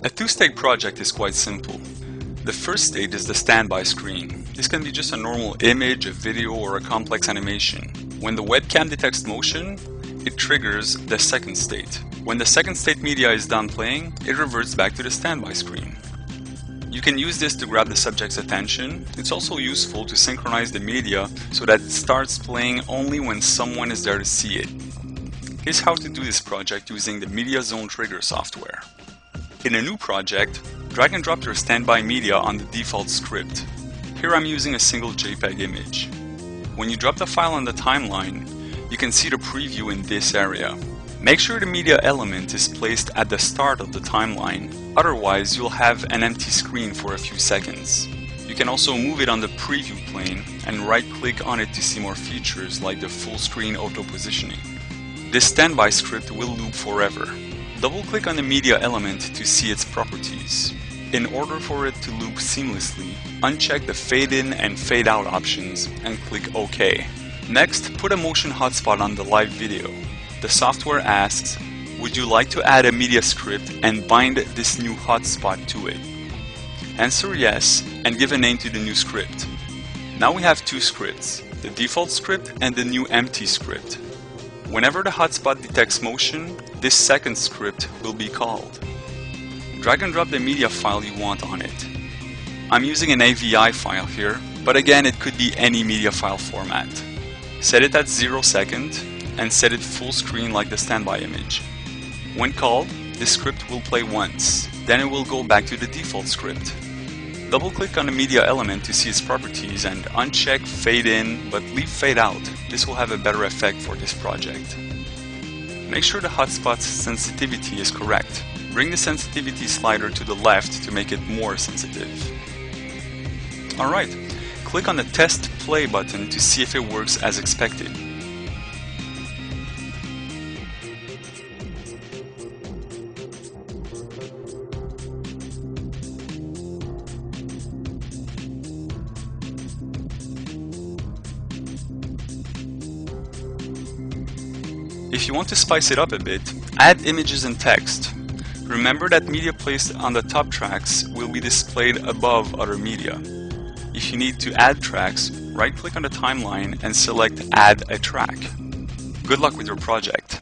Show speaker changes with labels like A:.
A: A two-stage project is quite simple. The first stage is the standby screen. This can be just a normal image, a video, or a complex animation. When the webcam detects motion, it triggers the second state. When the second state media is done playing, it reverts back to the standby screen. You can use this to grab the subject's attention. It's also useful to synchronize the media so that it starts playing only when someone is there to see it. Here's how to do this project using the Media Zone Trigger software. In a new project, drag and drop your standby media on the default script. Here I'm using a single JPEG image. When you drop the file on the timeline, you can see the preview in this area. Make sure the media element is placed at the start of the timeline, otherwise you'll have an empty screen for a few seconds. You can also move it on the preview plane and right-click on it to see more features like the full screen auto-positioning. This standby script will loop forever. Double-click on the media element to see its properties. In order for it to loop seamlessly, uncheck the fade in and fade out options and click OK. Next, put a motion hotspot on the live video. The software asks, would you like to add a media script and bind this new hotspot to it? Answer yes and give a name to the new script. Now we have two scripts, the default script and the new empty script. Whenever the hotspot detects motion, this second script will be called. Drag and drop the media file you want on it. I'm using an AVI file here, but again it could be any media file format. Set it at 0 second and set it full screen like the standby image. When called, the script will play once, then it will go back to the default script. Double-click on the media element to see its properties and uncheck fade in but leave fade out. This will have a better effect for this project. Make sure the hotspot's sensitivity is correct. Bring the sensitivity slider to the left to make it more sensitive. Alright, click on the Test Play button to see if it works as expected. If you want to spice it up a bit, add images and text. Remember that media placed on the top tracks will be displayed above other media. If you need to add tracks, right-click on the timeline and select Add a Track. Good luck with your project.